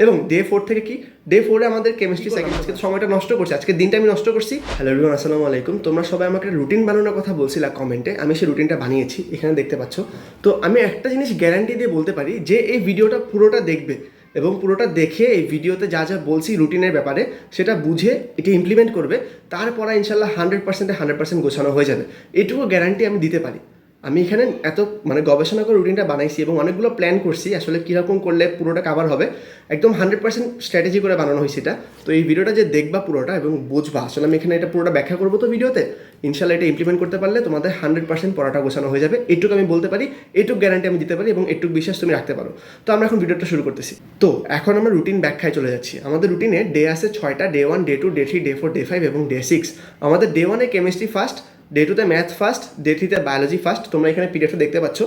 এবং ডে 4 থেকে কি ডে 4-এ আমাদের কেমিস্ট্রি সেকেন্ড। আজকে সময়টা নষ্ট করছি, আজকে দিনটা আমি নষ্ট করছি। হ্যালো এভরিওয়ান, আসসালামু আলাইকুম। তোমরা সবাই আমাকে রুটিন বানানোর কথা বলছিলা কমেন্টে, আমি সেই রুটিনটা বানিয়েছি, এখানে দেখতে পাচ্ছ। তো আমি একটা জিনিস গ্যারান্টি দিয়ে বলতে পারি যে এই ভিডিওটা পুরোটা দেখবে এবং পুরোটা দেখে এই ভিডিওতে যা যা বলছি রুটিনের ব্যাপারে সেটা বুঝে এটা ইমপ্লিমেন্ট করবে, তারপরে ইনশাল্লাহ 100% গোছানো হয়ে যাবে। এটুকু গ্যারান্টি আমি দিতে পারি। আমি এখানে এত গবেষণা করে রুটিনটা বানাইছি এবং অনেকগুলো প্ল্যান করছি আসলে কীরকম করলে পুরোটা কাভার হবে। একদম 100% স্ট্র্যাটেজি করে বানানো হয়েছে এটা। তো এই ভিডিওটা যে দেখবা পুরোটা এবং বুঝবা, আসলে আমি এখানে এটা পুরোটা ব্যাখ্যা করবো তো ভিডিওতে, ইনশাল্লাহ এটা ইমপ্লিমেন্ট করতে পারলে তোমাদের 100% পড়াটা গোছানো হয়ে যাবে। এইটুকু আমি বলতে পারি, এইটুকু গ্যারান্টি আমি দিতে পারি এবং এইটুকু বিশ্বাস তুমি রাখতে পারো। তো আমরা এখন ভিডিওটা শুরু করতেছি। তো এখন আমরা রুটিন ব্যাখ্যায় চলে যাচ্ছি। আমাদের রুটিনে ডে আছে 6টা, day 1, day 2, day 3, day 4, day 5 এবং ডে 6। আমাদের ডে 1-এ কেমিস্ট্রি ফার্স্ট, ডে 2-তে ম্যাথ ফার্স্ট, ডে 3-তে বায়োলজি ফার্স্ট। তোমরা এখানে পিডিএফটা দেখতে পাচ্ছ।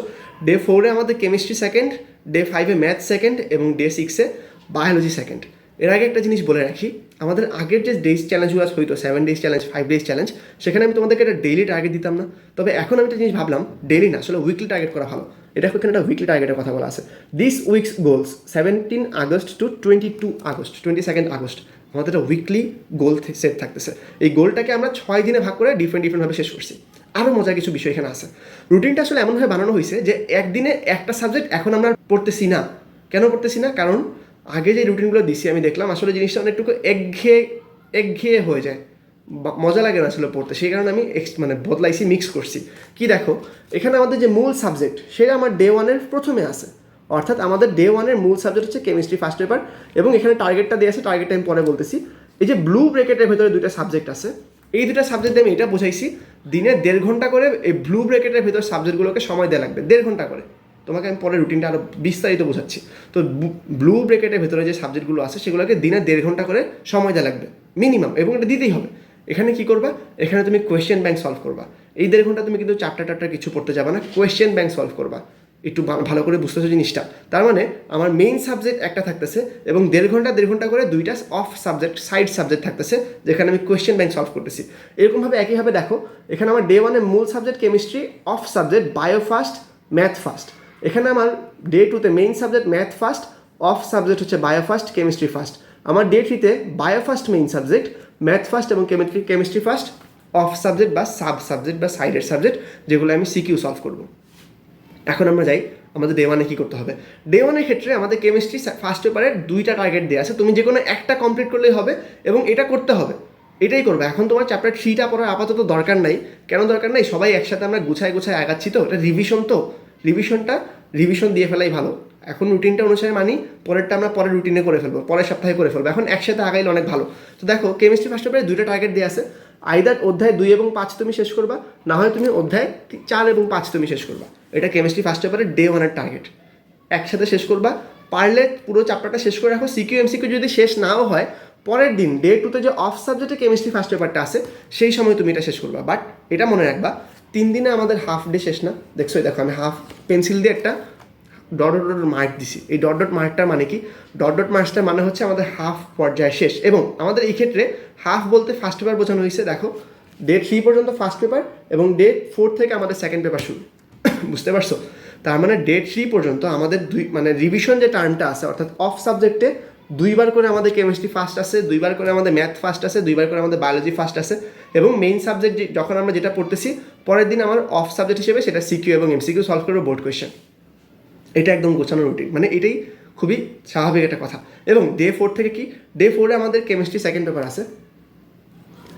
ডে 4-এ আমাদের কেমিস্ট্রি সেকেন্ড, ডে 5-এ ম্যাথ সেকেন্ড এবং ডে 6-এ বায়োলজি সেকেন্ড। এর আগে একটা জিনিস বলে রাখি, আমাদের আগের যে ডেজ চ্যালেঞ্জগুলো হইতো, 7 ডেজ চ্যালেঞ্জ, 5 ডেজ চ্যালেঞ্জ, সেখানে আমি তোমাদেরকে একটা ডেইলি টার্গেট দিতাম না। তবে এখন আমি একটা জিনিস ভাবলাম, ডেইলি না, আসলে উইকলি টার্গেট করা ভালো। এটা এখানে একটা উইকলি টার্গেটের কথা বলা আছে। This week's goals 17 August to 22 আগস্ট, 22 আগস্ট আমাদের একটা উইকলি গোল সেট থাকতেছে। এই গোলটাকে আমরা 6 দিনে ভাগ করে ডিফারেন্টভাবে শেষ করছি। আরও মজার কিছু বিষয় এখানে আছে। রুটিনটা আসলে এমনভাবে বানানো হয়েছে যে একদিনে একটা সাবজেক্ট এখন আমরা পড়তেছি না। কেন পড়তেছি না? কারণ আগে যে রুটিনগুলো দিছি আমি দেখলাম আসলে জিনিসটা অনেকটুকু একঘেয়ে হয়ে যায়, মজা লাগে না আসলে পড়তে। সেই কারণে আমি বদলাইছি, মিক্স করছি। কি দেখো, এখানে আমাদের যে মূল সাবজেক্ট সেটা আমার ডে 1-এর প্রথমে আছে। অর্থাৎ আমাদের ডে 1-এর মূল সাবজেক্ট হচ্ছে কেমিস্ট্রি ফার্স্ট পেপার এবং এখানে টার্গেটটা দিয়ে আছে, টার্গেটটা আমি পরে বলতেছি। এই যে ব্লু ব্রেকেটের ভেতরে দুইটা সাবজেক্ট আছে, এই দুটো সাবজেক্ট দিয়ে আমি এটা বোঝাইছি দিনে 1.5 ঘন্টা করে এই ব্লু ব্রেকেটের ভেতর সাবজেক্টগুলোকে সময় দেওয়া লাগবে, 1.5 ঘন্টা করে। তোমাকে আমি পরে রুটিনটা আরও বিস্তারিত বোঝাচ্ছি। তো ব্লু ব্রেকেটের ভেতরে যে সাবজেক্টগুলো আছে সেগুলোকে দিনে 1.5 ঘন্টা করে সময় দেওয়া লাগবে মিনিমাম, এবং এটা দিতেই হবে। এখানে কি করবা, এখানে তুমি কোয়েশ্চেন ব্যাংক সলভ করবা। এই 1.5 ঘন্টা তুমি কিন্তু চ্যাপ্টার কিছু পড়তে যাবে না, কোয়েশ্চেন ব্যাংক সলভ করবা। একটু ভালো করে বুঝতেছো জিনিসটা? তার মানে আমার মেইন সাবজেক্ট একটা থাকতেছে এবং 1.5 ঘন্টা করে দুইটা অফ সাবজেক্ট, সাইড সাবজেক্ট থাকতেছে যেখানে আমি কোয়েশ্চেন ব্যাংক সলভ করতেছি। এরকমভাবে একইভাবে দেখো, এখানে আমার ডে 1-এর মূল subject chemistry, off subject bio first, math first. এখানে আমার ডে 2-তে main subject math first, off subject হচ্ছে বায়ো ফার্স্ট, কেমিস্ট্রি ফার্স্ট। আমার ডে 3-তে bio first main subject, math first এবং কেমিস্ট্রি ফার্স্ট, অফ সাবজেক্ট বা সাব সাবজেক্ট বা সাইডের সাবজেক্ট যেগুলো আমি সিকিউ সলভ করবো। এখন আমরা যাই আমাদের ডে 1-এ কী করতে হবে। ডে 1-এর ক্ষেত্রে আমাদের কেমিস্ট্রি ফার্স্ট পেপারের 2টা টার্গেট দেওয়া আছে, তুমি যে কোনো একটা কমপ্লিট করলেই হবে এবং এটা করতে হবে, এটাই করবে। এখন তোমার চ্যাপ্টার 3টা পড়ার আপাতত দরকার নাই। কেন দরকার নাই? সবাই একসাথে আমরা গুছায় আগাচ্ছি, তো এটা রিভিশন, তো রিভিশন দিয়ে ফেলাই ভালো। এখন রুটিনটা অনুসারে মানি, পরেরটা আমরা পরের রুটিনে করে ফেলবো, পরের সপ্তাহে করে ফেলবো। এখন একসাথে আগাইলে অনেক ভালো। তো দেখো, কেমিস্ট্রি ফার্স্ট পেপারে 2টা টার্গেট দেওয়া আছে। আইদার অধ্যায় 2 এবং 5 তুমি শেষ করবা, না হয় তুমি অধ্যায় 4 এবং 5 তুমি শেষ করবা। এটা কেমিস্ট্রি ফার্স্ট পেপারের ডে 1-এর টার্গেট। একসাথে শেষ করবা, পারলে পুরো চ্যাপ্টারটা শেষ করে রাখো। সিকিউ এমসিকিউ যদি শেষ নাও হয়, পরের দিন ডে 2-তে যে অফ সাবজেক্টে কেমিস্ট্রি ফার্স্ট পেপারটা আছে সেই সময় তুমি এটা শেষ করবা। বাট এটা মনে রাখবা, 3 দিনে আমাদের হাফ ডে শেষ না। দেখো আমি হাফ পেন্সিল দিয়ে একটা ডট মার্ক দিছি। এই ডট মার্কটার মানে কি? ডট মার্কসটার মানে হচ্ছে আমাদের হাফ পর্যায়ে শেষ। এবং আমাদের এই ক্ষেত্রে হাফ বলতে ফার্স্ট পেপার বোঝানো হয়েছে। দেখো, ডে 3 পর্যন্ত ফার্স্ট পেপার এবং ডে 4 থেকে আমাদের সেকেন্ড পেপার শুরু। বুঝতে পারছো? তার মানে ডে 3 পর্যন্ত আমাদের রিভিশন যে টার্মটা আছে, অর্থাৎ অফ সাবজেক্টে 2বার করে আমাদের কেমিস্ট্রি ফার্স্ট আছে, 2বার করে আমাদের ম্যাথ ফার্স্ট আছে, 2বার করে আমাদের বায়োলজি ফার্স্ট আছে। এবং মেইন সাবজেক্ট যখন আমরা যেটা পড়তেছি, পরের দিন আমার অফ সাবজেক্ট হিসেবে সেটা সিকিউ এবং এমসিকিউ সলভ করবো, বোর্ড কোয়েশ্চেন। এটা একদম গোছানো রুটিন, এটাই খুবই স্বাভাবিক একটা কথা। এবং ডে 4 থেকে কি, ডে 4-এ আমাদের কেমিস্ট্রি সেকেন্ড পেপার আছে।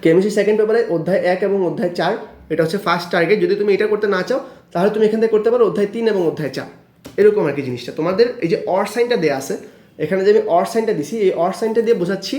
কেমিস্ট্রি সেকেন্ড পেপারে অধ্যায় 1 এবং অধ্যায় 4, এটা হচ্ছে ফার্স্ট টার্গেট। যদি তুমি এটা করতে না চাও তাহলে তুমি এখান থেকে করতে পারো অধ্যায় 3 এবং অধ্যায় 4, এরকম আর কি জিনিসটা। তোমাদের এই যে অর সাইনটা দেওয়া আছে, এখানে যে আমি অর সাইনটা দিছি, এই অর সাইনটা দিয়ে বোঝাচ্ছি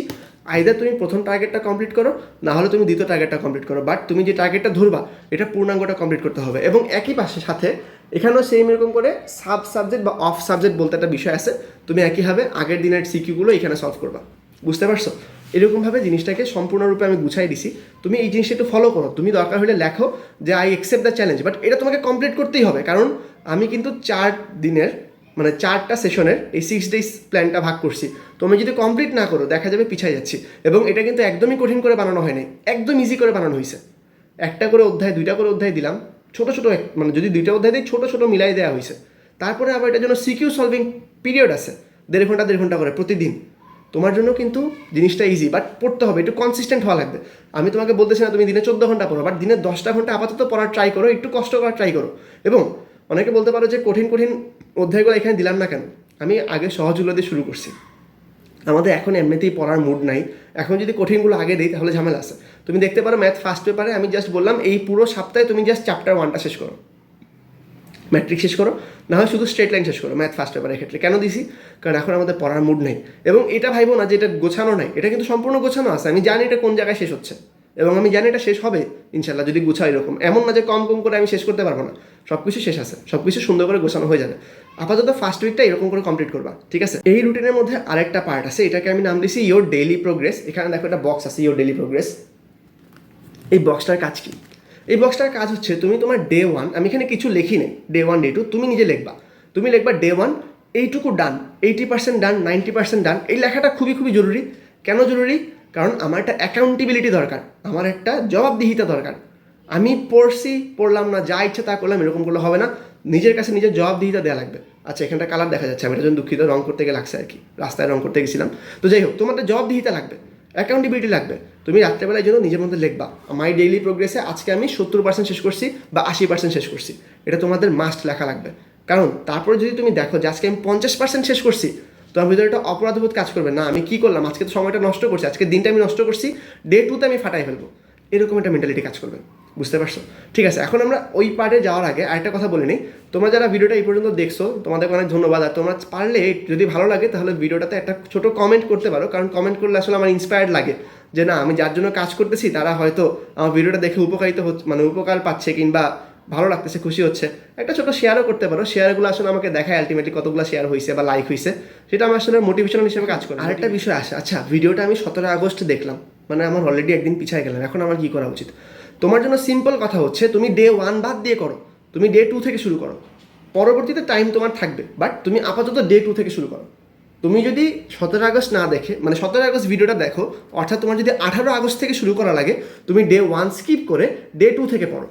আইদার তুমি প্রথম টার্গেটটা কমপ্লিট করো, না হলে তুমি দ্বিতীয় টার্গেটটা কমপ্লিট করো। বাট তুমি যে টার্গেটটা ধরবা এটা পূর্ণাঙ্গটা কমপ্লিট করতে হবে। এবং একই পাশে সাথে এখানেও সেম এরকম করে সাব সাবজেক্ট বা অফ সাবজেক্ট বলতে একটা বিষয় আছে, তুমি একইভাবে আগের দিনের সিকিউগুলো এখানে সলভ করবা। বুঝতে পারছো? এরকমভাবে জিনিসটাকে সম্পূর্ণরূপে আমি গুছাই দিছি। তুমি এই জিনিসটা একটু ফলো করো। তুমি দরকার হলে লেখো যে I accept the challenge, but এটা তোমাকে কমপ্লিট করতেই হবে। কারণ আমি কিন্তু 4 দিনের 4টা সেশনের এই 6 ডেজ প্ল্যানটা ভাগ করছি। তুমি যদি কমপ্লিট না করো দেখা যাবে পিছাই যাচ্ছি। এবং এটা কিন্তু একদমই কঠিন করে বানানো হয়নি, একদম ইজি করে বানানো হয়েছে। একটা করে অধ্যায়, 2টা করে অধ্যায় দিলাম, ছোটো যদি 2টা অধ্যায় দিই ছোটো মিলাই দেওয়া হয়েছে। তারপরে আবার এটার জন্য সিকিউ সলভিং পিরিয়ড আছে, দেড় ঘন্টা করে প্রতিদিন, তোমার জন্য কিন্তু জিনিসটা ইজি, বাট পড়তে হবে, একটু কনসিস্টেন্ট হওয়া লাগবে। আমি তোমাকে বলতেছি না তুমি দিনে 14 ঘন্টা পড়ো, বাট দিনে 10টা ঘন্টা আপাতত পড়ার ট্রাই করো, একটু কষ্ট করার ট্রাই করো। এবং অনেকে বলতে পারো যে কঠিন কঠিন অধ্যায়গুলো এখানে দিলাম না কেন, আমি আগে সহজগুলো দিয়ে শুরু করছি। আমাদের এখন এমনিতেই পড়ার মুড নাই, এখন যদি কঠিনগুলো আগে দিই তাহলে ঝামেলা আছে। তুমি দেখতে পারো ম্যাথ ফার্স্ট পেপারে আমি জাস্ট বললাম এই পুরো সপ্তাহে তুমি জাস্ট চ্যাপ্টার 1টা শেষ করো, ম্যাট্রিক শেষ করো, না হয় শুধু স্ট্রেট লাইন শেষ করো ম্যাথ ফার্স্ট পেপারের ক্ষেত্রে। কেন দিছি? কারণ এখন আমাদের পড়ার মুড নেই। এবং এটা ভাইবো না যে এটা গোছানো নাই, এটা কিন্তু সম্পূর্ণ গোছানো আছে। আমি জানি এটা কোন জায়গায় শেষ হচ্ছে এবং আমি জানি এটা শেষ হবে ইনশাল্লাহ যদি গুছাও। এরকম এমন না যে কম কম করে আমি শেষ করতে পারবো না, সব কিছু শেষ আছে, সব কিছু সুন্দর করে গোছানো হয়ে যাবে। আপাতত ফার্স্ট উইকটা এরকম করে কমপ্লিট করবা, ঠিক আছে? এই রুটিনের মধ্যে আরেকটা পার্ট আছে, এটাকে আমি নাম দিয়েছি ইয়োর ডেইলি প্রোগ্রেস। এখানে দেখো একটা বক্স আছে ইয়োর ডেইলি প্রোগ্রেস। এই বক্সটার কাজ কি? এই বক্সটার কাজ হচ্ছে তুমি তোমার ডে 1, আমি এখানে কিছু লিখি নেই, ডে 1 ডে 2 তুমি নিজে লিখবা। তুমি লিখবা ডে 1 এইটুকু ডান, 80% ডান, 90% ডান। এই লেখাটা খুবই খুবই জরুরি। কেন জরুরি? কারণ আমার একটা অ্যাকাউন্টেবিলিটি দরকার, আমার একটা জবাবদিহিতা দরকার। আমি পড়ছি, পড়লাম না, যা ইচ্ছে তা করলাম, এরকম করলে হবে না। নিজের কাছে নিজের জবাবদিহিতা দেওয়া লাগবে। আচ্ছা এখানটা কালার দেখা যাচ্ছে, আমি এটার জন্য দুঃখিত, রং করতে গিয়ে লাগছে আর কি, রাস্তায় রং করতে গেছিলাম। তো যাই হোক, তোমাদের জবাবদিহিতা লাগবে, অ্যাকাউন্টেবিলিটি লাগবে। তুমি রাত্রেবেলায় জন্য নিজের মধ্যে লিখবা মাই ডেইলি প্রোগ্রেসে আজকে আমি 70% শেষ করছি বা 80% শেষ করছি। এটা তোমাদের মাস্ট লেখা লাগবে। কারণ তারপরে যদি তুমি দেখো যে আজকে আমি 50% শেষ করছি, তোমার ভিতরে একটা অপরাধবোধ কাজ করবে, না আমি কী করলাম, আজকে তো সময়টা নষ্ট করছি, আজকে দিনটা আমি নষ্ট করছি, ডে 2তে আমি ফাটাই ফেলবো, এরকম একটা মেন্টালিটি কাজ করবে। বুঝতে পারছো? ঠিক আছে, এখন আমরা ওই পার্টে যাওয়ার আগে আরেকটা কথা বলে নিই। তোমরা যারা ভিডিওটা এই পর্যন্ত দেখছো তোমাদেরকে অনেক ধন্যবাদ। আর তোমরা পারলে যদি ভালো লাগে তাহলে ভিডিওটাতে একটা ছোটো কমেন্ট করতে পারো, কারণ কমেন্ট করলে আসলে আমার ইন্সপায়ার্ড লাগে যে না আমি যার জন্য কাজ করতেছি তারা হয়তো আমার ভিডিওটা দেখে উপকারিত হচ্ছে, মানে উপকার পাচ্ছে কিংবা ভালো লাগতেছে, খুশি হচ্ছে। একটা ছোটো শেয়ারও করতে পারো, শেয়ারগুলো আসলে আমাকে দেখায় আলটিমেটলি কতগুলো শেয়ার হয়েছে বা লাইক হয়েছে, সেটা আমার আসলে মোটিভেশনাল হিসেবে কাজ করে। আরেকটা বিষয় আসে, আচ্ছা ভিডিওটা আমি 17 আগস্ট দেখলাম, মানে আমার অলরেডি একদিন পিছায় গেলাম, এখন আমার কী করা উচিত? তোমার জন্য সিম্পল কথা হচ্ছে তুমি ডে 1 বাদ দিয়ে করো, তুমি ডে 2 থেকে শুরু করো। পরবর্তীতে টাইম তোমার থাকবে, বাট তুমি আপাতত ডে 2 থেকে শুরু করো। তুমি যদি 17 আগস্ট না দেখে, মানে 17 আগস্ট ভিডিওটা দেখো, অর্থাৎ তোমার যদি 18 আগস্ট থেকে শুরু করা লাগে, তুমি ডে 1 স্কিপ করে ডে 2 থেকে পড়ো।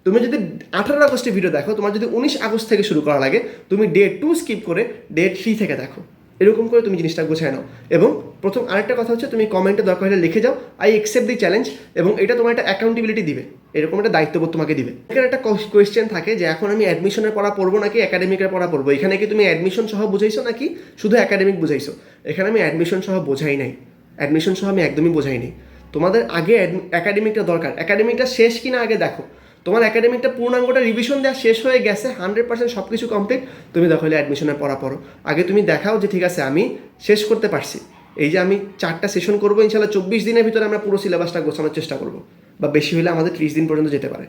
তুমি যদি 18 আগস্টের ভিডিও দেখো, তোমার যদি 19 আগস্ট থেকে শুরু করা লাগে, তুমি ডে 2 স্কিপ করে ডে 3 থেকে দেখো। এরকম করে তুমি জিনিসটা গোছায় নাও। এবং প্রথম আরেকটা কথা হচ্ছে তুমি কমেন্টে দরকার হলে লিখে যাও আই অ্যাকসেপ্ট দি চ্যালেঞ্জ, এবং এটা তোমার একটা অ্যাকাউন্টেবিলিটি দিবে, এরকম একটা দায়িত্ববোধ তোমাকে দিবে। এখানে একটা কোয়েশ্চেন থাকে যে এখন আমি অ্যাডমিশনের পড়া পড়বো নাকি একাডেমিকের পড়া পড়বো। এখানে কি তুমি অ্যাডমিশন সহ বুঝাইছো নাকি শুধু একাডেমিক বুঝাইছো? এখানে আমি অ্যাডমিশন সহ বোঝাই নাই, অ্যাডমিশন সহ আমি একদমই বোঝাই নাই। তোমাদের আগে একাডেমিকটা দরকার, একাডেমিকটা শেষ কিনা আগে দেখো। তোমার একাডেমিকটা পূর্ণাঙ্গটা রিভিশন দেওয়া শেষ হয়ে গেছে, 100% সব কিছু কমপ্লিট, তুমি দেখো অ্যাডমিশনের পড়া পড়ো। আগে তুমি দেখাও যে ঠিক আছে আমি শেষ করতে পারছি, এই যে আমি 4টা সেশন করবো ইনশাল্লাহ 24 দিনের ভিতরে আমরা পুরো সিলেবাসটা গোছানোর চেষ্টা করবো, বা বেশি হলে আমাদের 30 দিন পর্যন্ত যেতে পারে।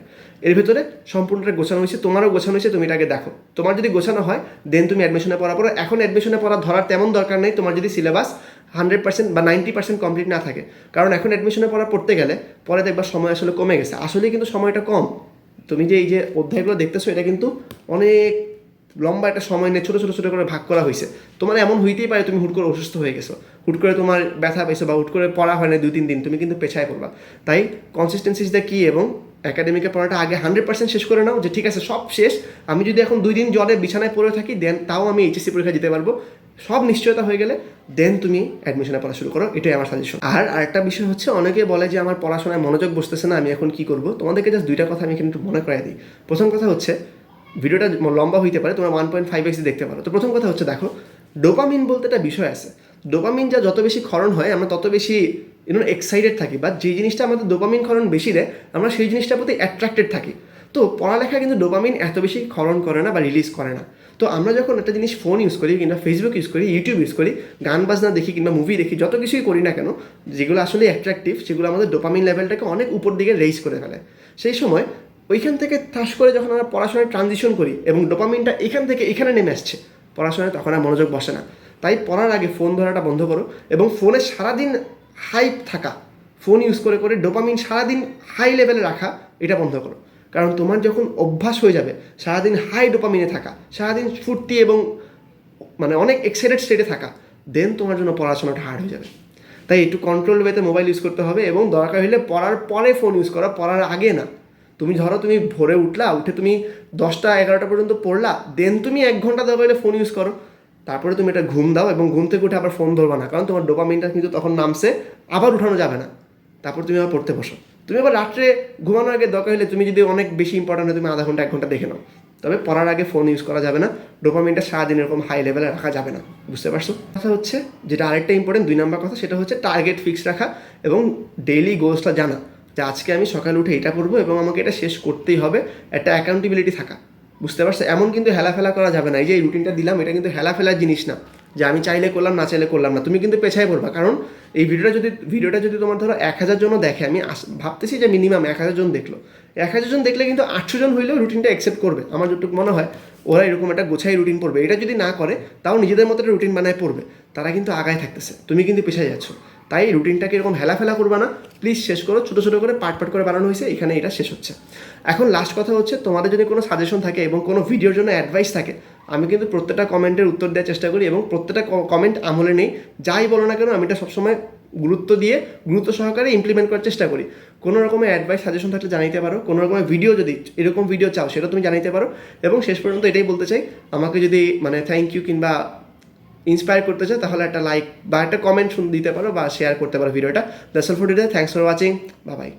এর ভিতরে সম্পূর্ণটা গোছানো হয়েছে, তোমারও গোছানো হয়েছে, তুমি এটাকে দেখো। তোমার যদি গোছানো হয় দেন তুমি অ্যাডমিশনে পড়া পড়ো। এখন অ্যাডমিশনে পড়া ধরার তেমন দরকার নেই তোমার যদি সিলেবাস 100% বা 90% কমপ্লিট না থাকে, কারণ এখন অ্যাডমিশনে পড়া পড়তে গেলে পরে দেখবা সময় আসলে কমে গেছে, আসলেই কিন্তু সময়টা কম। তুমি যে এই যে অধ্যায়গুলো দেখতেছো এটা কিন্তু অনেক লম্বা একটা সময় নিয়ে ছোটো ছোটো ছোটো করে ভাগ করা হয়েছে। তোমার এমন হইতেই পারে তুমি হুট করে অসুস্থ হয়ে গেছো, হুট করে তোমার ব্যথা পাইছো, বা হুট করে পড়া হয় না 2-3 দিন, তুমি কিন্তু পেছায় পড়বা। তাই কনসিস্টেন্সি ইজ দ্য কি, এবং একাডেমিকের পড়াটা আগে 100% শেষ করে নাও যে ঠিক আছে সব শেষ। আমি যদি এখন 2 দিন জ্বরে বিছানায় পড়ে থাকি দেন তাও আমি এইচএসসি পরীক্ষা দিতে পারবো, সব নিশ্চয়তা হয়ে গেলে দেন তুমি অ্যাডমিশনে পড়া শুরু করো। এটাই আমার সাজেশন। আর আরেকটা বিষয় হচ্ছে অনেকে বলে যে আমার পড়াশোনায় মনোযোগ বসতেছে না, আমি এখন কি করবো। তোমাদেরকে জাস্ট 2টা কথা আমি এখানে একটু মনে করাই দিই। প্রথম কথা হচ্ছে ভিডিওটা লম্বা হইতে পারে, তোমরা 1.5x দেখতে পারো। তো প্রথম কথা হচ্ছে দেখো, ডোপামিন বলতে একটা বিষয় আছে। ডোপামিন যত বেশি ক্ষরণ হয় আমরা তত বেশি এক্সাইটেড থাকি, বা যে জিনিসটা আমাদের ডোপামিন ক্ষরণ বেশি দেয় আমরা সেই জিনিসটার প্রতি অ্যাট্রাক্টেড থাকি। তো পড়ালেখা কিন্তু ডোপামিন এত বেশি ক্ষরণ করে না বা রিলিজ করে না। তো আমরা যখন একটা জিনিস ফোন ইউজ করি কিংবা ফেসবুক ইউজ করি, ইউটিউব ইউজ করি, গান বাজনা দেখি কিংবা মুভি দেখি, যত কিছুই করি না কেন যেগুলো আসলে অ্যাট্রাকটিভ, সেগুলো আমাদের ডোপামিন লেভেলটাকে অনেক উপর দিকে রেইজ করে ফেলে। সেই সময় ওইখান থেকে ঠাস করে যখন আমরা পড়াশোনায় ট্রানজিশন করি এবং ডোপামিনটা এখান থেকে এখানে নেমে আসছে পড়াশোনায়, তখন আর মনোযোগ বসে না। তাই পড়ার আগে ফোন ধরাটা বন্ধ করো, এবং ফোনে সারাদিন হাইপ থাকা, ফোন ইউজ করে করে ডোপামিন সারাদিন হাই লেভেলে রাখা, এটা বন্ধ করো। কারণ তোমার যখন অভ্যাস হয়ে যাবে সারাদিন হাই ডোপামিনে থাকা, সারাদিন ফুর্তি এবং মানে অনেক এক্সাইটেড স্টেটে থাকা, দেন তোমার জন্য পড়াশোনাটা হার্ড হয়ে যাবে। তাই একটু কন্ট্রোল ওয়েতে মোবাইল ইউজ করতে হবে, এবং দরকার হলে পড়ার পরে ফোন ইউজ করো, পড়ার আগে না। তুমি ধরো তুমি ভোরে উঠে তুমি 10টা 11টা পর্যন্ত পড়লা, দেন তুমি 1 ঘন্টা দরকার হলে ফোন ইউজ করো, তারপরে তুমি এটা ঘুম দাও এবং ঘুম থেকে উঠে আবার ফোন ধরবা না, কারণ তোমার ডোপামিনটা কিন্তু তখন নামছে, আবার উঠানো যাবে না। তারপর তুমি আবার পড়তে বসো। তুমি আবার রাত্রে ঘুমানোর আগে দরকার হলে তুমি যদি অনেক বেশি ইম্পর্টেন্ট হয় তুমি আধা ঘন্টা 1 ঘন্টা দেখে নাও, তবে পড়ার আগে ফোন ইউজ করা যাবে না। ডোপামিনটা সারাদিন এরকম হাই লেভেলে রাখা যাবে না, বুঝতে পারছো? কথা হচ্ছে যেটা আরেকটা ইম্পর্টেন্ট 2 নম্বর কথা, সেটা হচ্ছে টার্গেট ফিক্স রাখা এবং ডেইলি গোলসটা জানা, যে আজকে আমি সকালে উঠে এটা করবো এবং আমাকে এটা শেষ করতেই হবে। একটা অ্যাকাউন্টেবিলিটি থাকা, বুঝতে পারছো? এমন কিন্তু হেলাফেলা করা যাবে না। এই যে এই রুটিনটা দিলাম, এটা কিন্তু হেলাফেলার জিনিস না যে আমি চাইলে করলাম না চাইলে করলাম না। তুমি কিন্তু পেছায় পড়বা, কারণ এই ভিডিওটা যদি তোমার ধরো 1000 জন দেখে, আমি ভাবতেছি যে মিনিমাম 1000 জন দেখলো, 1000 জন দেখলে কিন্তু 800 জন হইলেও রুটিনটা অ্যাকসেপ্ট করবে। আমার যতটুকু মনে হয় ওরা এরকম একটা গোছাই রুটিন পড়বে। এটা যদি না করে তাও নিজেদের মতো একটা রুটিন বানায় পড়বে, তারা কিন্তু আগায় থাকতেছে, তুমি কিন্তু পেছায় যাচ্ছ। তাই রুটিনটাকে এরকম হেলাফেলা করবা না, প্লিজ শেষ করো। ছোটো ছোটো করে পার্ট করে বানানো হয়েছে, এখানে এটা শেষ হচ্ছে। এখন লাস্ট কথা হচ্ছে, তোমাদের যদি কোনো সাজেশন থাকে এবং কোনো ভিডিওর জন্য অ্যাডভাইস থাকে, আমি কিন্তু প্রত্যেকটা কমেন্টের উত্তর দেওয়ার চেষ্টা করি এবং প্রত্যেকটা কমেন্ট আমলে নেই। যাই বলো না কেন আমি এটা সবসময় গুরুত্ব সহকারে ইমপ্লিমেন্ট করার চেষ্টা করি। কোনো রকমের অ্যাডভাইস সাজেশন থাকলে জানাইতে পারো, কোনো রকমের ভিডিও যদি এরকম ভিডিও চাও সেটা তুমি জানাইতে পারো। এবং শেষ পর্যন্ত এটাই বলতে চাই, আমাকে যদি মানে থ্যাংক ইউ কিংবা ইন্সপায়ার করতে চাও তাহলে একটা লাইক বা একটা কমেন্ট দিতে পারো বা শেয়ার করতে পারো ভিডিওটা। That's all for today, thanks for watching, bye bye.